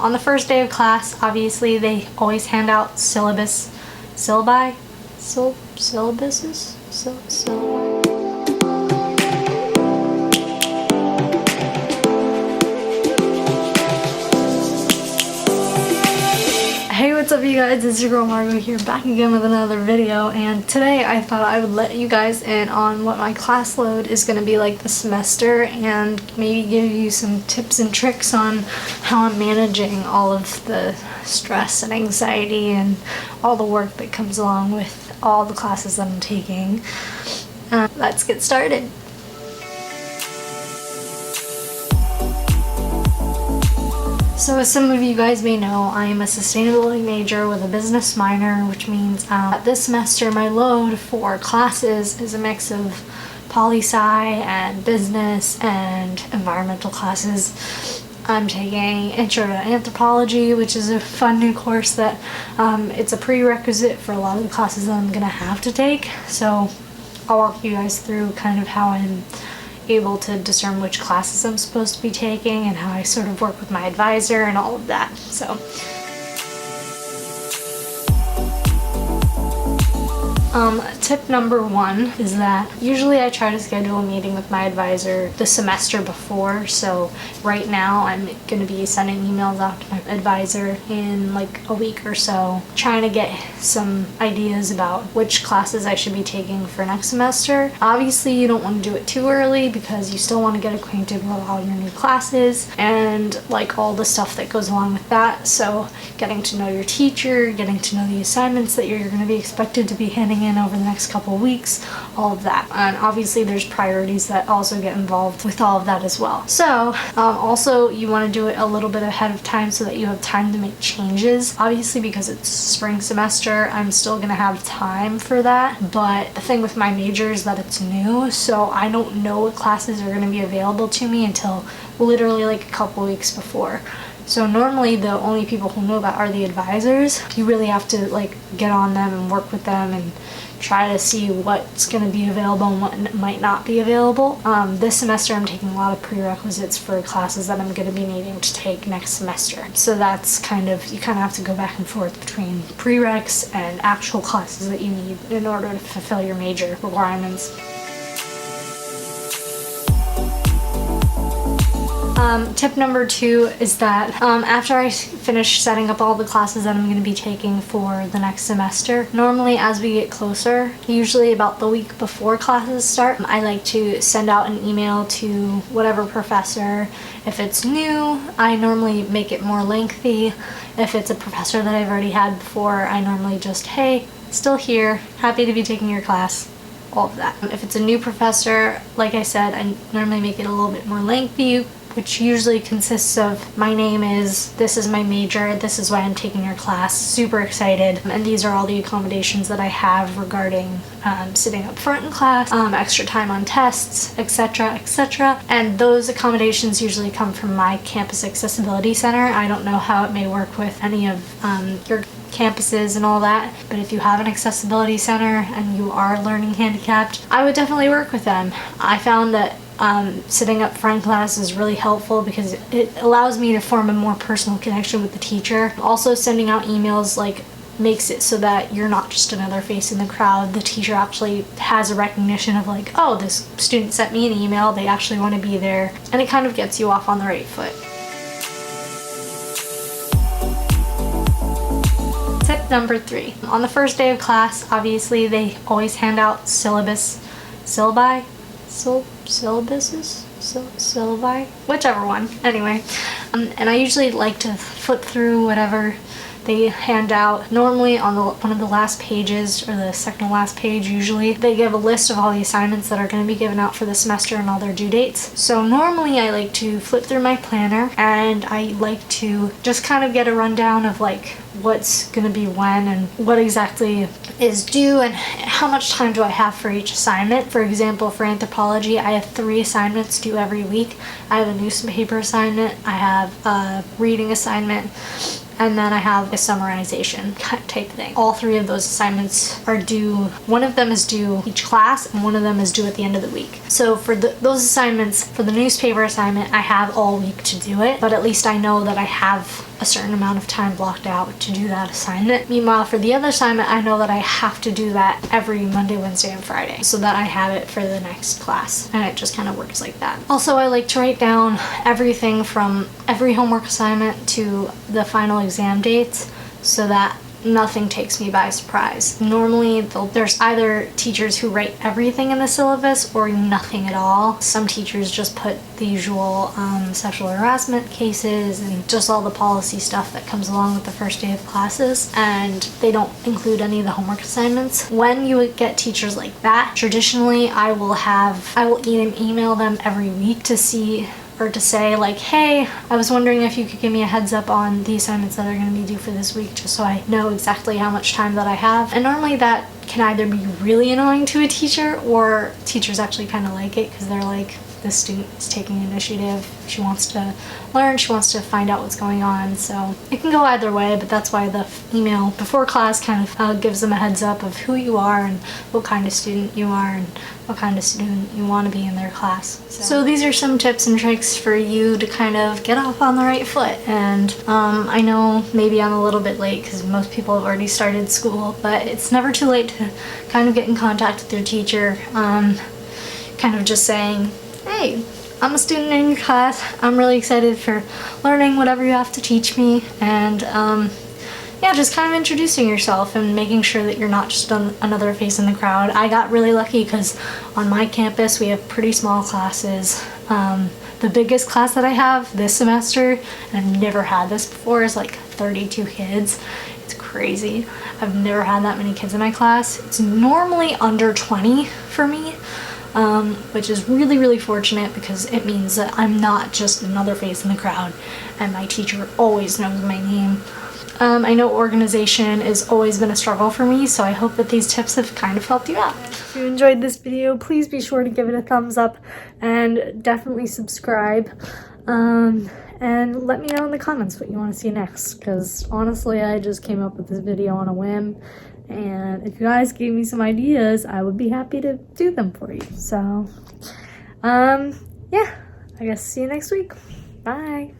On the first day of class, obviously they always hand out syllabuses. Hey, what's up you guys, it's your girl Margot here, back again with another video, and today I thought I would let you guys in on what my class load is going to be like this semester and maybe give you some tips and tricks on how I'm managing all of the stress and anxiety and all the work that comes along with all the classes that I'm taking. Let's get started. So as some of you guys may know, I am a sustainability major with a business minor, which means this semester my load for classes is a mix of poli-sci and business and environmental classes. I'm taking Intro to Anthropology, which is a fun new course that it's a prerequisite for a lot of the classes that I'm going to have to take. So I'll walk you guys through kind of how I'm able to discern which classes I'm supposed to be taking and how I sort of work with my advisor and all of that. So tip number one is that usually I try to schedule a meeting with my advisor the semester before. So right now I'm going to be sending emails out to my advisor in like a week or so, trying to get some ideas about which classes I should be taking for next semester. Obviously you don't want to do it too early because you still want to get acquainted with all your new classes and like all the stuff that goes along with that. So getting to know your teacher, getting to know the assignments that you're going to be expected to be handing in over the next couple of weeks, all of that. And obviously there's priorities that also get involved with all of that as well. So also you want to do it a little bit ahead of time so that you have time to make changes. Obviously because it's spring semester, I'm still going to have time for that, but the thing with my major is that it's new, so I don't know what classes are going to be available to me until literally like a couple weeks before. So normally the only people who know that are the advisors. You really have to like get on them and work with them and try to see what's going to be available and what might not be available. This semester I'm taking a lot of prerequisites for classes that I'm going to be needing to take next semester. So that's kind of, you kind of have to go back and forth between prereqs and actual classes that you need in order to fulfill your major requirements. Tip number two is that after I finish setting up all the classes that I'm going to be taking for the next semester, normally as we get closer, usually about the week before classes start, I like to send out an email to whatever professor. If it's new, I normally make it more lengthy. If it's a professor that I've already had before, I normally just, hey, still here, happy to be taking your class. All of that. If it's a new professor, like I said, I normally make it a little bit more lengthy, which usually consists of my name is, this is my major, this is why I'm taking your class, super excited, and these are all the accommodations that I have regarding sitting up front in class, extra time on tests, etc., etc. And those accommodations usually come from my campus accessibility center. I don't know how it may work with any of your campuses and all that, but if you have an accessibility center and you are learning handicapped, I would definitely work with them. I found that sitting up front class is really helpful because it allows me to form a more personal connection with the teacher. Also, sending out emails like makes it so that you're not just another face in the crowd. The teacher actually has a recognition of like, oh, this student sent me an email, they actually want to be there, and it kind of gets you off on the right foot. Tip number three. On the first day of class, obviously they always hand out syllabi, whichever one. Anyway, and I usually like to flip through whatever they hand out. Normally on one of the last pages, or the second to last page usually, they give a list of all the assignments that are going to be given out for the semester and all their due dates. So normally I like to flip through my planner and I like to just kind of get a rundown of like what's going to be when and what exactly is due and how much time do I have for each assignment. For example, for anthropology, I have 3 assignments due every week. I have a newspaper assignment, I have a reading assignment, and then I have a summarization type thing. All 3 of those assignments are due. One of them is due each class and one of them is due at the end of the week. So for those assignments, for the newspaper assignment, I have all week to do it, but at least I know that I have a certain amount of time blocked out to do that assignment. Meanwhile, for the other assignment, I know that I have to do that every Monday, Wednesday, and Friday so that I have it for the next class, and it just kind of works like that. Also, I like to write down everything from every homework assignment to the final exam dates so that nothing takes me by surprise. Normally, there's either teachers who write everything in the syllabus or nothing at all. Some teachers just put the usual sexual harassment cases and just all the policy stuff that comes along with the first day of classes, and they don't include any of the homework assignments. When you get teachers like that, traditionally I will email them every week to see or to say like, hey, I was wondering if you could give me a heads up on the assignments that are going to be due for this week, just so I know exactly how much time that I have. And normally that can either be really annoying to a teacher, or teachers actually kind of like it because they're like, this student is taking initiative, she wants to learn, she wants to find out what's going on. So it can go either way, but that's why the email before class kind of gives them a heads up of who you are and what kind of student you are and what kind of student you want to be in their class. So these are some tips and tricks for you to kind of get off on the right foot. And I know maybe I'm a little bit late because most people have already started school, but it's never too late to kind of get in contact with your teacher. Kind of just saying, hey, I'm a student in your class. I'm really excited for learning whatever you have to teach me, and yeah, just kind of introducing yourself and making sure that you're not just another face in the crowd. I got really lucky because on my campus we have pretty small classes. The biggest class that I have this semester, and I've never had this before, is like 32 kids. It's crazy. I've never had that many kids in my class. It's normally under 20 for me. Which is really, really fortunate because it means that I'm not just another face in the crowd and my teacher always knows my name. I know organization has always been a struggle for me, so I hope that these tips have kind of helped you out. If you enjoyed this video, please be sure to give it a thumbs up and definitely subscribe. And let me know in the comments what you want to see next, because honestly, I just came up with this video on a whim. And if you guys gave me some ideas, I would be happy to do them for you. So, yeah, I guess see you next week. Bye.